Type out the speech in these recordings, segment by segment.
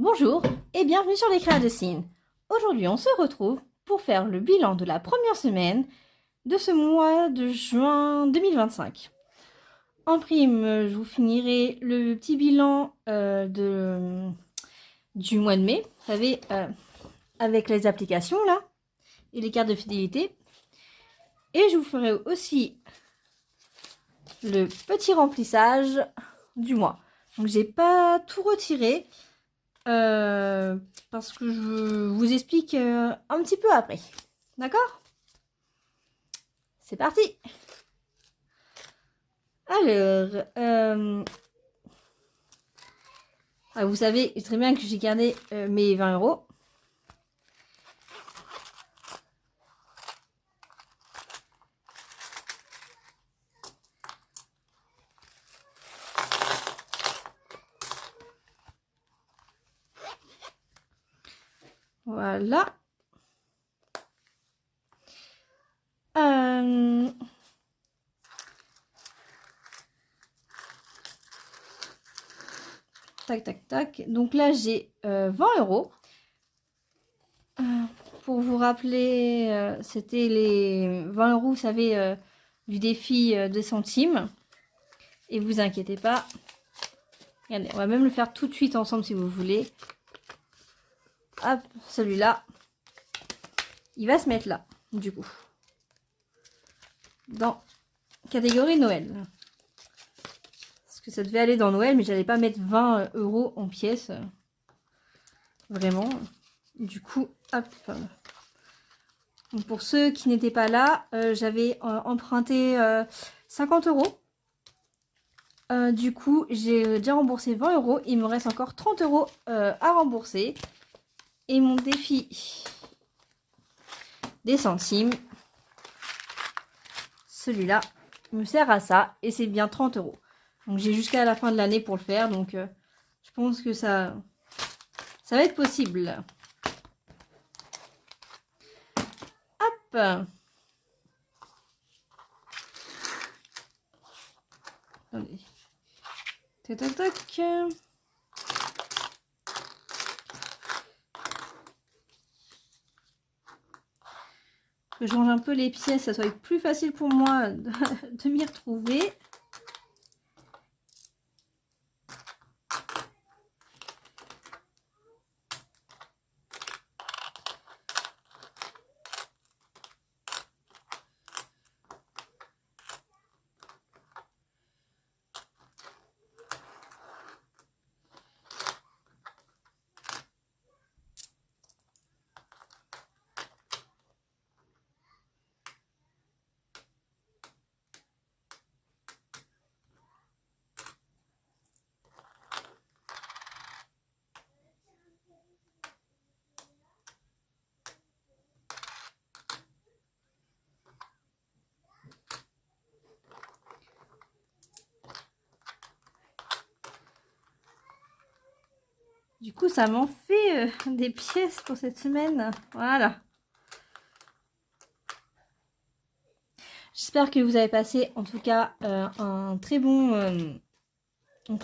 Bonjour et bienvenue sur les Créas de Cine. Aujourd'hui, on se retrouve pour faire le bilan de la première semaine de ce mois de juin 2025. En prime, je vous finirai le petit bilan du mois de mai, vous savez, avec les applications là et les cartes de fidélité. Et je vous ferai aussi le petit remplissage du mois. Donc j'ai pas tout retiré. Parce que je vous explique un petit peu après. D'accord? C'est parti! Alors, vous savez très bien que j'ai gardé mes 20 euros. Voilà. Tac, tac, tac. Donc là, j'ai 20 euros. Pour vous rappeler, c'était les 20 euros, vous savez, du défi des centimes. Et vous inquiétez pas. Regardez, on va même le faire tout de suite ensemble si vous voulez. Hop, celui-là. Il va se mettre là, du coup. Dans catégorie Noël. Parce que ça devait aller dans Noël, mais j'allais pas mettre 20 euros en pièces. Vraiment. Du coup, hop. Donc pour ceux qui n'étaient pas là, j'avais emprunté 50 euros. Du coup, j'ai déjà remboursé 20 euros. Il me reste encore 30 euros à rembourser. Et mon défi des centimes, celui-là, me sert à ça. Et c'est bien 30 euros. Donc j'ai jusqu'à la fin de l'année pour le faire. Donc je pense que ça va être possible. Hop. Attendez. Tac, tac, tac. Que je range un peu les pièces, ça soit plus facile pour moi de m'y retrouver. Du coup, ça m'en fait des pièces pour cette semaine. Voilà. J'espère que vous avez passé, en tout cas, une très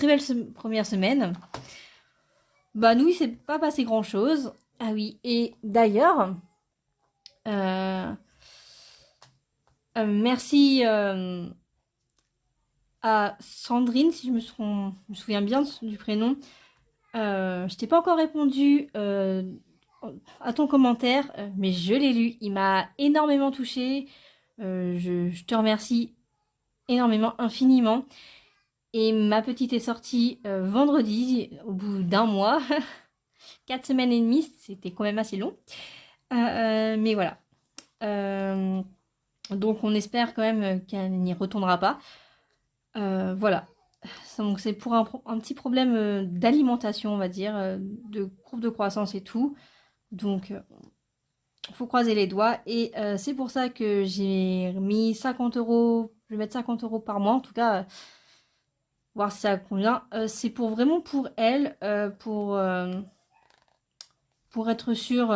belle première semaine. Bah, nous, il s'est pas passé grand-chose. Ah oui, et d'ailleurs, merci à Sandrine, si je me souviens bien du prénom. Je t'ai pas encore répondu à ton commentaire, mais je l'ai lu. Il m'a énormément touchée. Je te remercie énormément, infiniment. Et ma petite est sortie vendredi, au bout d'un mois. 4 semaines et demie, c'était quand même assez long. Mais voilà. Donc on espère quand même qu'elle n'y retournera pas. Voilà. Donc c'est pour un petit problème d'alimentation, on va dire, de courbe de croissance et tout. Donc il faut croiser les doigts. Et c'est pour ça que j'ai mis 50 euros. Je vais mettre 50 euros par mois, en tout cas, voir si ça convient. C'est vraiment pour elle, pour être sûr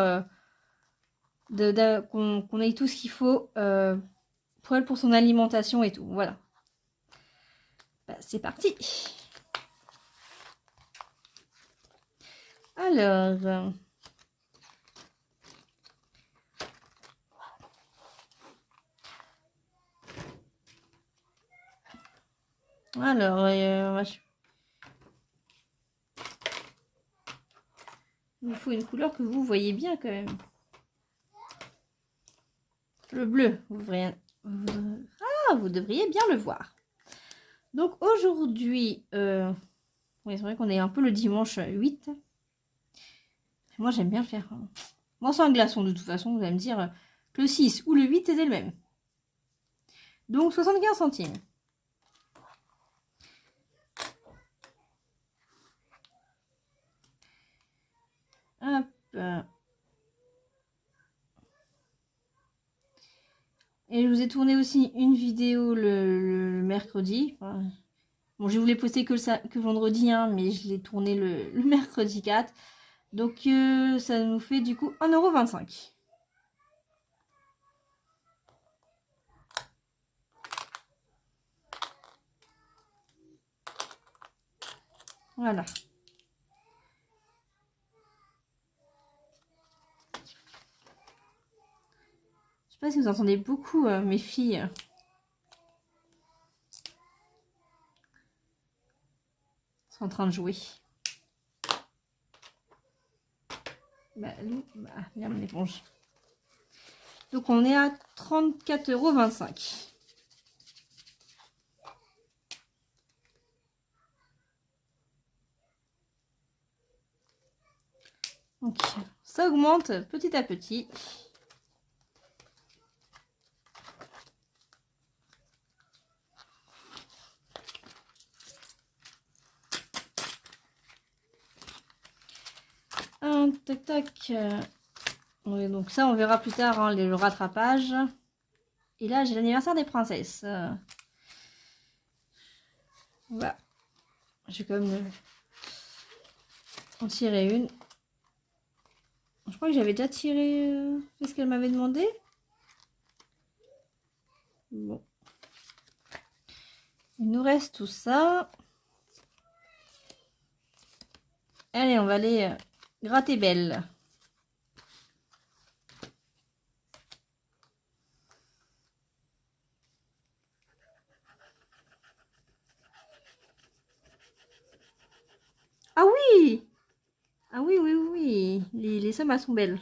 qu'on ait tout ce qu'il faut pour elle, pour son alimentation et tout. Voilà. Bah, c'est parti. Alors... il vous faut une couleur que vous voyez bien quand même. Le bleu, vous devriez bien le voir. Donc aujourd'hui, oui, c'est vrai qu'on est un peu le dimanche 8. Moi j'aime bien le faire. Moi c'est un glaçon de toute façon, vous allez me dire que le 6 ou le 8 c'était le même. Donc 75 centimes. Hop. Et je vous ai tourné aussi une vidéo le mercredi. Enfin, bon, je voulais poster que vendredi, hein, mais je l'ai tourné le mercredi 4. Donc ça nous fait du coup 1,25 €. Voilà. Je sais pas si vous entendez beaucoup mes filles. Sont en train de jouer. Bah, lui, bah, regarde l'éponge. Donc on est à 34,25 €. Donc ça augmente petit à petit. Tac tac. Oui, donc ça on verra plus tard, hein, le rattrapage. Et là j'ai l'anniversaire des princesses. Voilà. Je vais quand même en tirer une. Je crois que j'avais déjà tiré ce qu'elle m'avait demandé. Bon. Il nous reste tout ça. Allez, on va aller gratter belle. Ah oui! Ah oui, oui, oui. Les sommes, elles sont belles.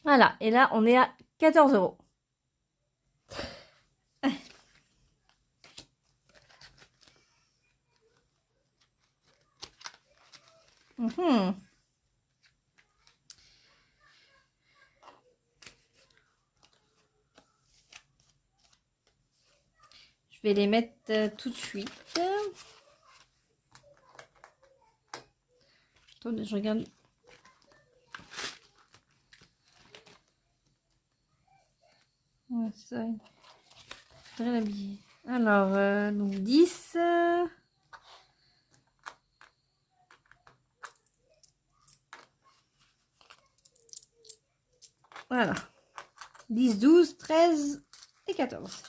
Voilà. Et là, on est à 14 €. Je vais les mettre tout de suite. Attendez, je regarde. Ouais, c'est ça. Je voudrais l'habiller. Alors, donc 10. Voilà. 10, 12, 13 et 14.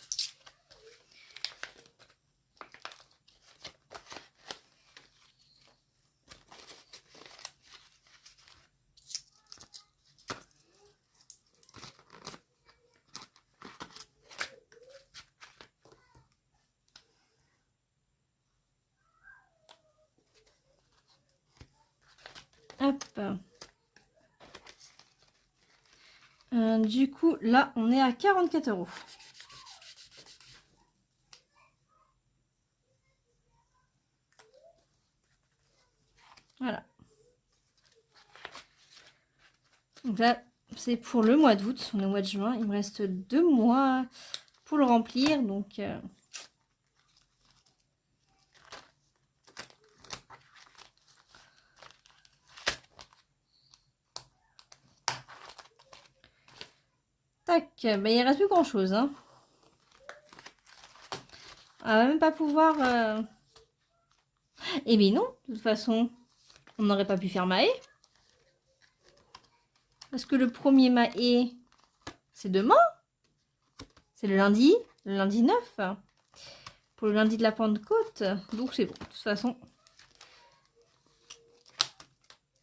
Hop. Du coup, là, on est à 44 €. Voilà. Donc là, c'est pour le mois d'août. On est au mois de juin. Il me reste 2 mois pour le remplir. Donc... Tac, ben, il reste plus grand chose. Hein. On va même pas pouvoir... Eh bien non, de toute façon, on n'aurait pas pu faire Mahé. Parce que le premier Mahé, c'est demain. C'est le lundi 9. pour le lundi de la Pentecôte. Donc c'est bon, de toute façon.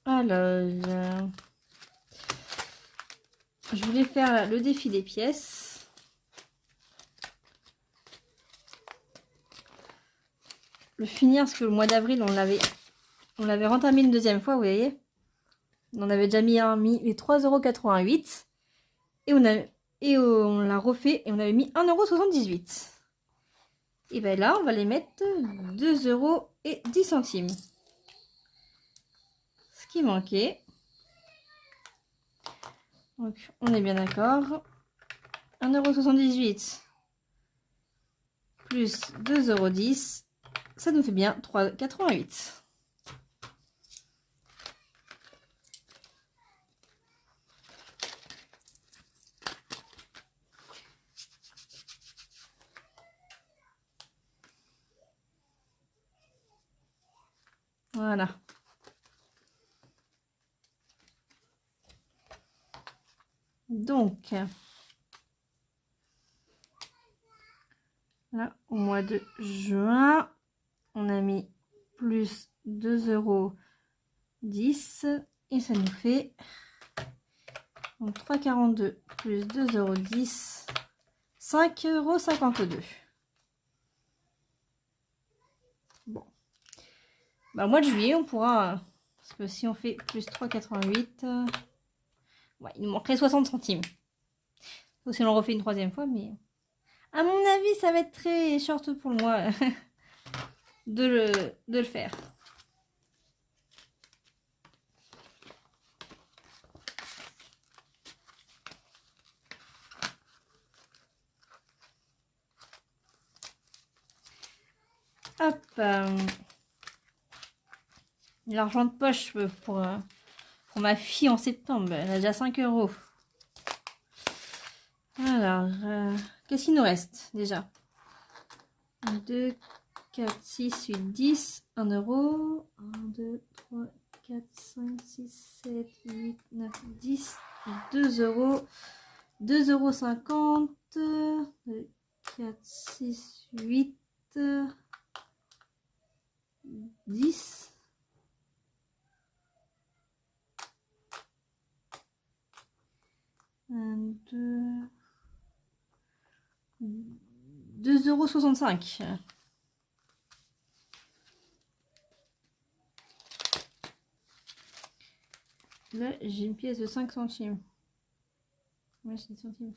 Alors, je voulais faire le défi des pièces. Le finir, parce que le mois d'avril, on l'avait rentamé une deuxième fois, vous voyez. On avait déjà mis les 3,88 €. Et on l'a refait et on avait mis 1,78 €. Et bien là, on va les mettre 2,10 €. Ce qui manquait. Donc, on est bien d'accord. 1,78 € plus 2,10 €. Ça nous fait bien 3,88 €. Voilà. Donc, là, au mois de juin, on a mis plus 2,10 € et ça nous fait donc 3,42 plus 2,10 €, 5,52 €. Bon. Bah, au mois de juillet, on pourra, parce que si on fait plus 3,88, ouais, il nous manquerait 60 centimes. Ou si on le refait une troisième fois, mais à mon avis, ça va être très short pour moi de le faire. Hop. L'argent de poche pour ma fille en septembre. Elle a déjà 5 €. Alors, qu'est-ce qu'il nous reste déjà? 1, 2, 4, 6, 8, 10. 1 €. 1, 2, 3, 4, 5, 6, 7, 8, 9, 10. 2 €. 2,50 €. 2, 4, 6, 8. 10. 1, 2. 2,65 €. Là, j'ai une pièce de 5 centimes. Ouais, c'est 10 centimes.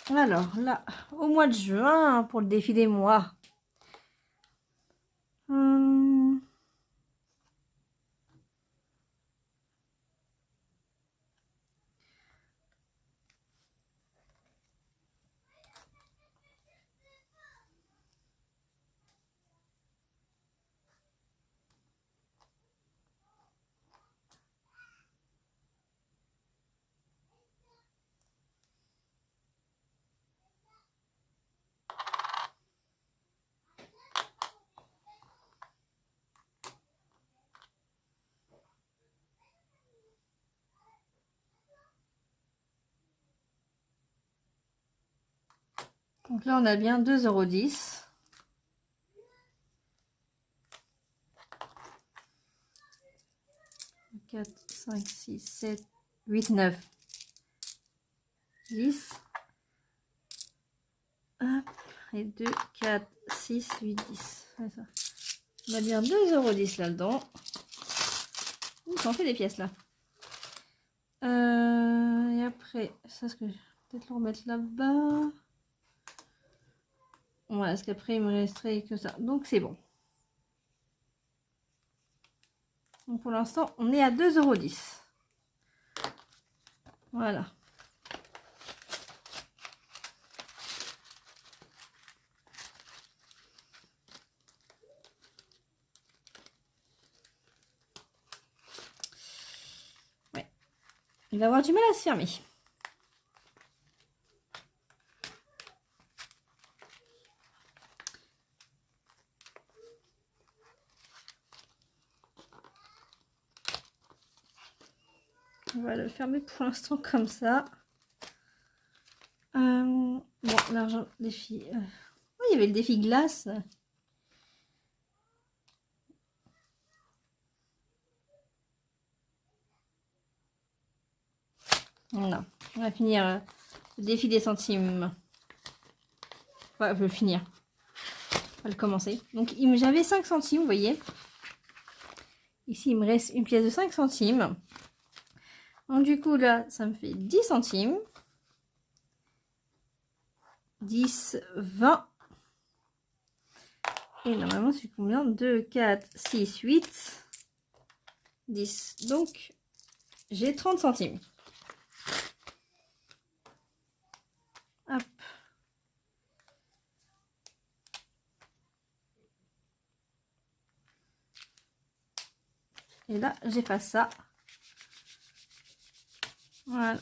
Ouais. Alors, là, au mois de juin, pour le défi des mois. Donc là, on a bien 2,10 €. 4, 5, 6, 7, 8, 9, 10. Hop, et 2, 4, 6, 8, 10. C'est ça. On va bien 2,10 € là-dedans. Ouh, ça en fait des pièces là. Et après, ça, ce que je vais peut-être le remettre là-bas. Voilà, parce qu'après, il me resterait que ça. Donc, c'est bon. Donc, pour l'instant, on est à 2,10 €. Voilà. Ouais. Il va avoir du mal à se fermer. On va le fermer pour l'instant comme ça. Bon, là, argent, défi. Oh, il y avait le défi glace. Voilà. On va finir le défi des centimes. Enfin, je veux le finir. On va le commencer. Donc, j'avais 5 centimes, vous voyez. Ici, il me reste une pièce de 5 centimes. Donc, du coup, là, ça me fait 10 centimes. 10, 20. Et normalement, c'est combien? 2, 4, 6, 8, 10. Donc, j'ai 30 centimes. Hop. Et là, j'efface ça. Voilà.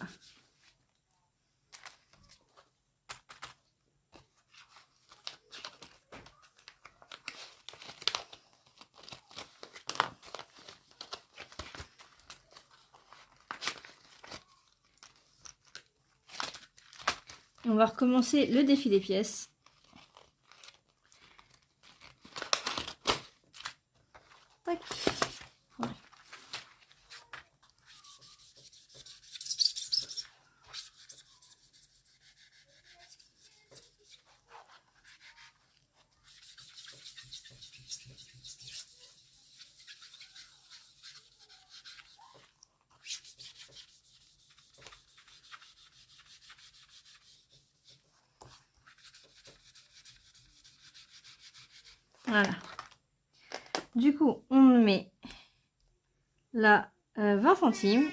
On va recommencer le défi des pièces. Tac. Ouais. Voilà. Du coup, on met là 20 centimes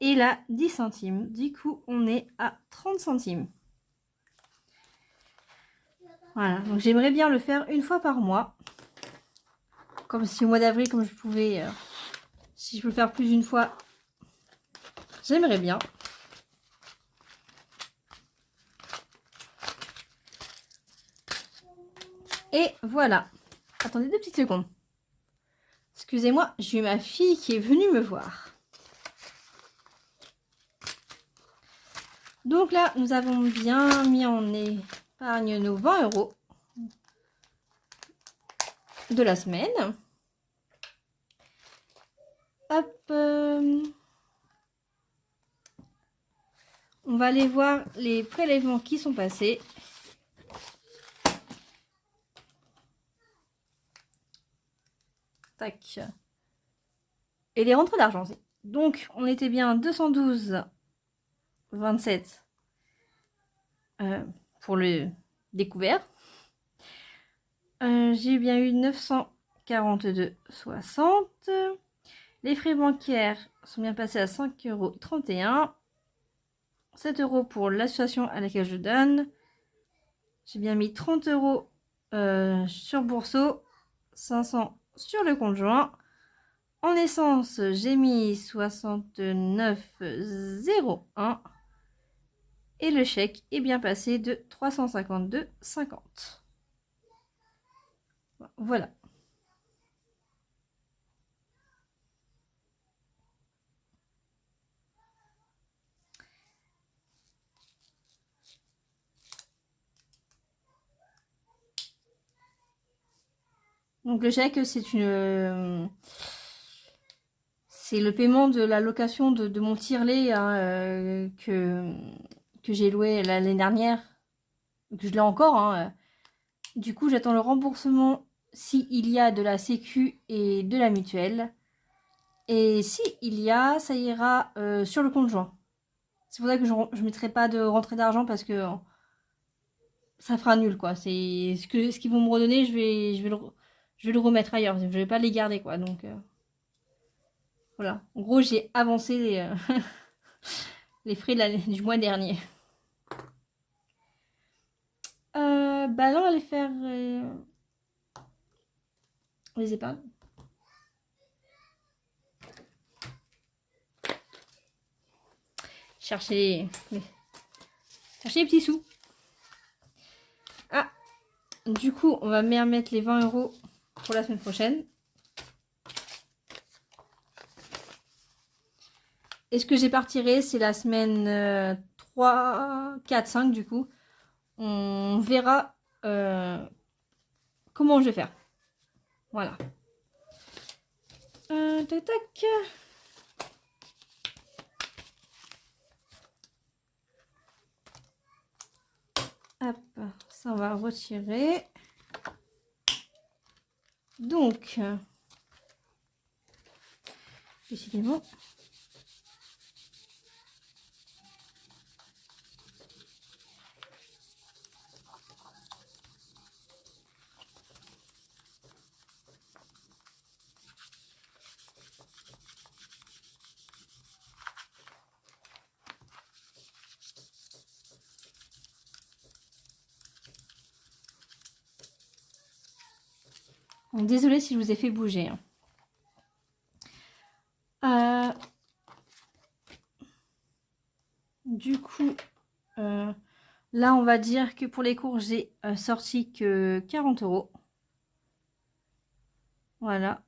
et là 10 centimes. Du coup, on est à 30 centimes. Voilà. Donc, j'aimerais bien le faire une fois par mois. Comme si au mois d'avril, comme je pouvais, si je peux le faire plus d'une fois, j'aimerais bien. Et voilà. Attendez 2 petites secondes. Excusez-moi, j'ai eu ma fille qui est venue me voir. Donc là, nous avons bien mis en épargne nos 20 € de la semaine. Hop. On va aller voir les prélèvements qui sont passés. Tac. Et les rentrées d'argent. Donc, on était bien 212,27 pour le découvert. J'ai bien eu 942,60 €. Les frais bancaires sont bien passés à 5,31 €. 7 € pour l'association à laquelle je donne. J'ai bien mis 30 € sur Bourseau, 500 sur le compte joint. En essence, j'ai mis 69,01 € et le chèque est bien passé de 352,50 €. Voilà. Donc le chèque, c'est le paiement de la location de mon tire-lait hein, que j'ai loué l'année dernière, que je l'ai encore. Hein. Du coup, j'attends le remboursement s'il y a de la sécu et de la mutuelle. Et si il y a, ça ira sur le compte joint. C'est pour ça que je ne mettrai pas de rentrée d'argent parce que ça fera nul quoi. C'est ce qu'ils vont me redonner, je vais le remettre ailleurs. Je vais pas les garder quoi. Donc voilà. En gros, j'ai avancé les frais du mois dernier. Bah là, on va aller faire les épargnes. Chercher les petits sous. Ah, du coup, on va bien mettre les 20 € pour la semaine prochaine. Et ce que j'ai pas retiré, c'est la semaine 3, 4, 5 du coup. on verra comment je vais faire. Voilà. Tac, tac. Hop, ça on va retirer. Donc, décidément. Désolée si je vous ai fait bouger. Du coup, là, on va dire que pour les cours, j'ai sorti que 40 €. Voilà.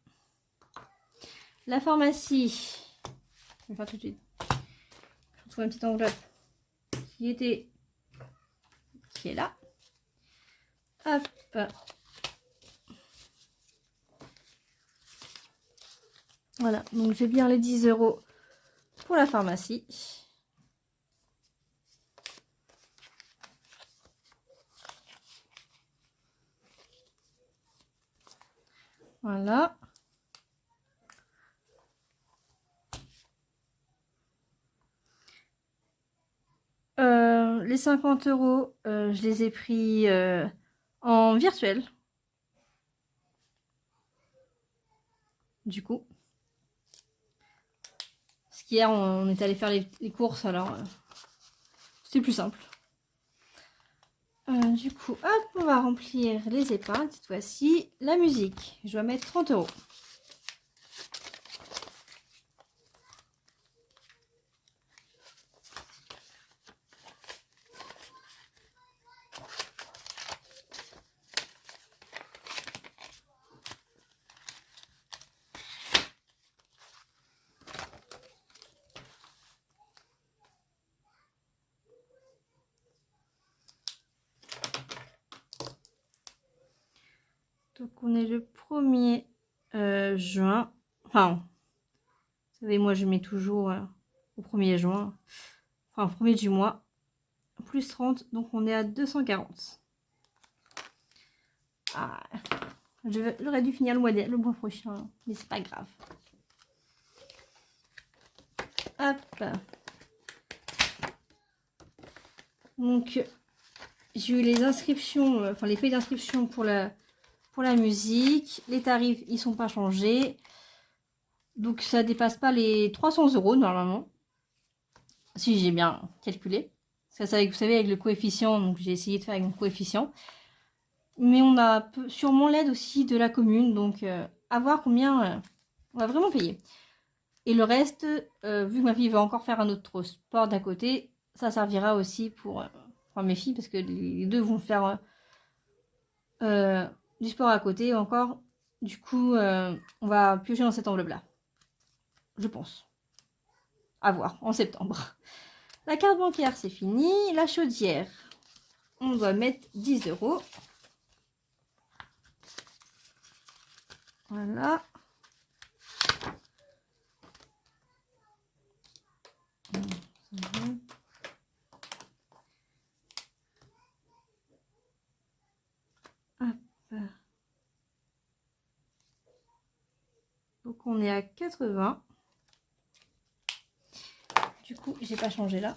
La pharmacie, je vais faire tout de suite. Je retrouve une petite enveloppe qui est là. Hop. Voilà, donc j'ai bien les 10 € pour la pharmacie. Voilà. Les 50 €, je les ai pris en virtuel. Du coup. Parce qu'hier, on est allé faire les courses, alors c'était plus simple. Du coup, hop, on va remplir les épargnes cette fois-ci. La musique, je dois mettre 30 €. Donc on est le 1er juin. Enfin, vous savez, moi je mets toujours au 1er juin. Enfin, 1er du mois. Plus 30, donc on est à 240. Ah, j'aurais dû finir le mois prochain, mais c'est pas grave. Hop. Donc, j'ai eu les inscriptions, enfin les feuilles d'inscription pour la musique. Les tarifs, ils sont pas changés. Donc, ça dépasse pas les 300 € normalement. Si j'ai bien calculé. Ça, vous savez, avec le coefficient, donc j'ai essayé de faire avec mon coefficient. Mais on a sûrement l'aide aussi de la commune, donc à voir combien on va vraiment payer. Et le reste, vu que ma fille va encore faire un autre sport d'à côté, ça servira aussi pour mes filles, parce que les deux vont faire du sport à côté encore. Du coup, on va piocher dans cette enveloppe-là. Je pense. À voir, en septembre. La carte bancaire, c'est fini. La chaudière, on doit mettre 10 €. Voilà. Hop. Donc on est à 80. Du coup, j'ai pas changé là.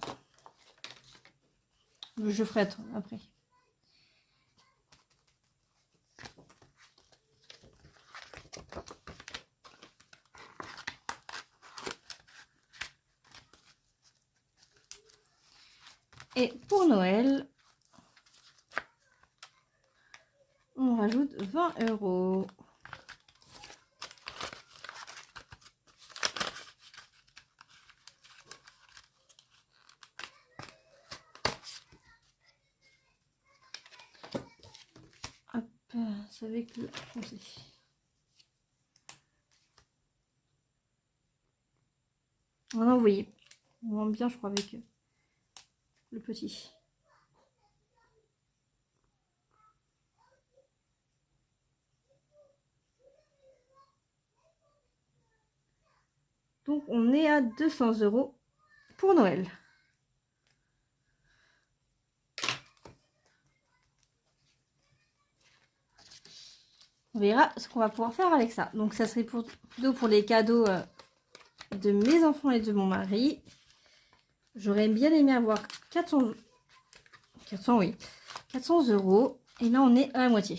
Je ferai après. Et pour Noël, on rajoute 20 €. Hop, c'est avec le foncé. Voilà, vous voyez, on voit bien, je crois, avec le petit. Donc on est à 200 € pour Noël. On verra ce qu'on va pouvoir faire avec ça. Donc ça serait plutôt pour les cadeaux de mes enfants et de mon mari. J'aurais bien aimé avoir 400 oui, 400 €. Et là on est à la moitié.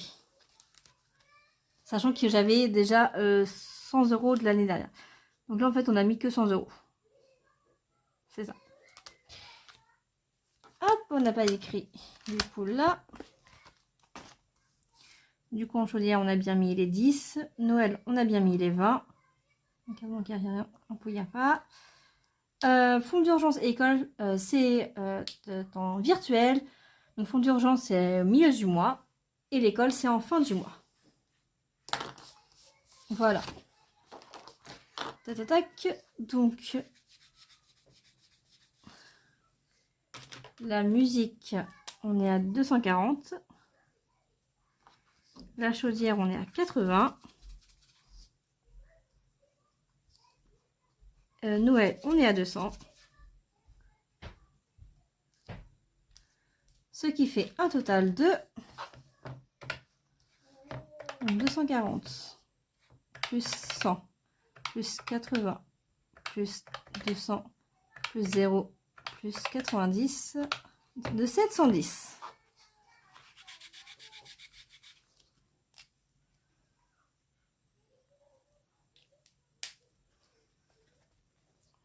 Sachant que j'avais déjà 100 € de l'année dernière. Donc là en fait on a mis que 100 €. C'est ça. Hop, on n'a pas écrit. Du coup là... Du coup, en chaudière, on a bien mis les 10. Noël, on a bien mis les 20. Donc, avant qu'il n'y ait rien, on ne pouvait pas. Fonds d'urgence école, c'est en virtuel. Donc, fonds d'urgence, c'est au milieu du mois. Et l'école, c'est en fin du mois. Voilà. Tac, tac, tac. Donc, la musique, on est à 240. La chaudière, on est à 80. Noël, on est à 200. Ce qui fait un total de 240 plus 100 plus 80 plus 200 plus 0 plus 90 de 710.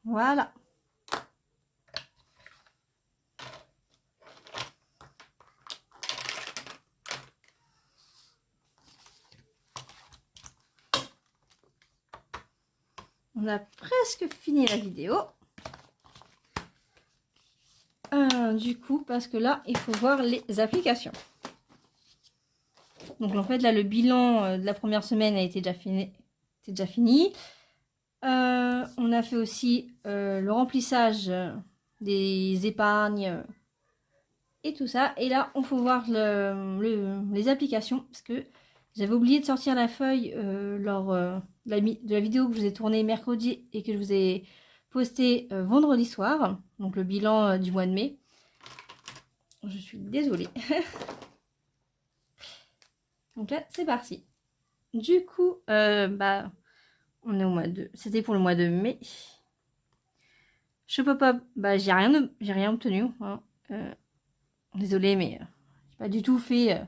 Voilà. On a presque fini la vidéo. Du coup, parce que là, il faut voir les applications. Donc en fait, là, le bilan de la première semaine a été déjà fini. On a fait aussi le remplissage des épargnes et tout ça. Et là, on faut voir les applications parce que j'avais oublié de sortir la feuille lors de la vidéo que je vous ai tournée mercredi et que je vous ai postée vendredi soir. Donc le bilan du mois de mai. Je suis désolée. Donc là, c'est parti. Du coup, on est au mois de... C'était pour le mois de mai. Chez Pop-Up, j'ai rien obtenu. Hein. Désolée, mais j'ai pas du tout fait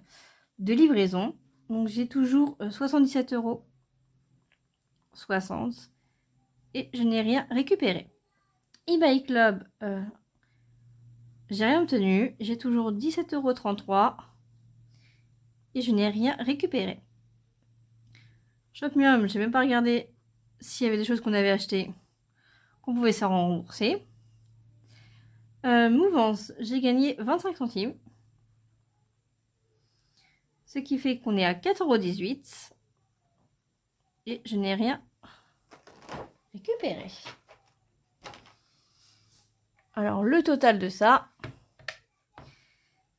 de livraison. Donc j'ai toujours 77,60 € et je n'ai rien récupéré. eBay Club, j'ai rien obtenu. J'ai toujours 17,33 € et je n'ai rien récupéré. Shopmium, j'ai même pas regardé s'il y avait des choses qu'on avait achetées qu'on pouvait s'en rembourser. Mouvance, j'ai gagné 25 centimes. Ce qui fait qu'on est à 4,18 € et je n'ai rien récupéré. Alors le total de ça,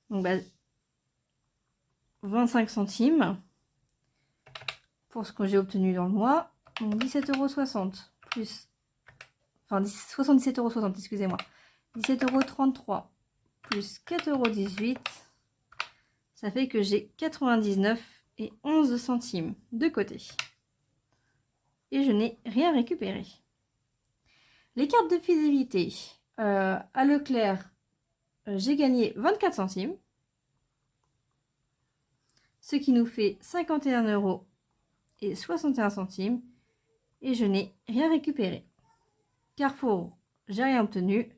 donc 25 centimes pour ce que j'ai obtenu dans le mois. Donc 17,60 € plus, enfin 77,60 €, excusez-moi. 17,33 € plus 4,18 €, ça fait que j'ai 99,11 centimes de côté. Et je n'ai rien récupéré. Les cartes de fidélité, à Leclerc, j'ai gagné 24 centimes. Ce qui nous fait 51,61 €. Et je n'ai rien récupéré. Carrefour, j'ai rien obtenu.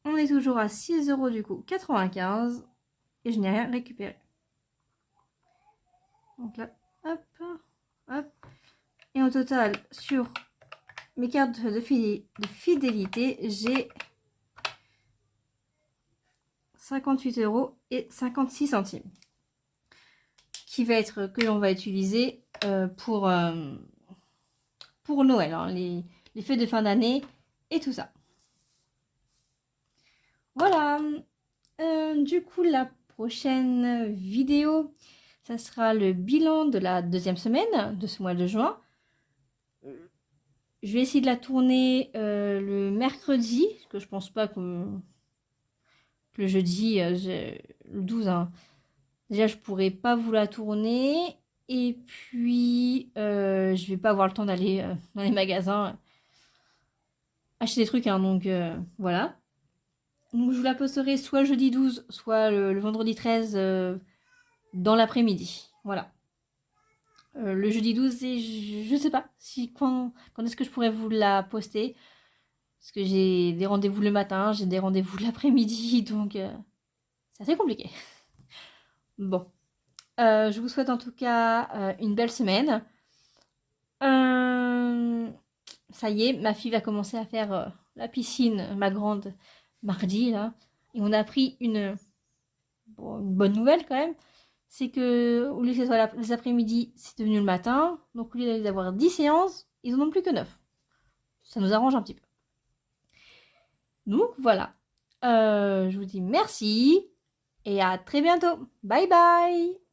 On est toujours à 6 € du coup, 95. Et je n'ai rien récupéré. Donc là, hop, hop. Et au total, sur mes cartes de fidélité, j'ai 58,56 €. Qui va être, que l'on va utiliser pour Noël, hein, les fêtes de fin d'année et tout ça. Voilà. Du coup, la prochaine vidéo, ça sera le bilan de la deuxième semaine de ce mois de juin. Je vais essayer de la tourner le mercredi, parce que je pense pas que le jeudi, le 12, hein, déjà je pourrais pas vous la tourner. Et puis, je vais pas avoir le temps d'aller dans les magasins acheter des trucs, hein, donc voilà. Donc je vous la posterai soit le jeudi 12, soit le vendredi 13 dans l'après-midi. Voilà. Le jeudi 12, et je sais pas si quand est-ce que je pourrais vous la poster. Parce que j'ai des rendez-vous le matin, j'ai des rendez-vous l'après-midi, donc c'est assez compliqué. Bon. Je vous souhaite en tout cas une belle semaine. Ça y est, ma fille va commencer à faire la piscine, ma grande, mardi, là. Et on a appris une bonne nouvelle quand même. C'est que au lieu que ce soit les après-midi, c'est devenu le matin. Donc au lieu d'avoir 10 séances, ils en ont plus que 9. Ça nous arrange un petit peu. Donc voilà. Je vous dis merci et à très bientôt. Bye bye!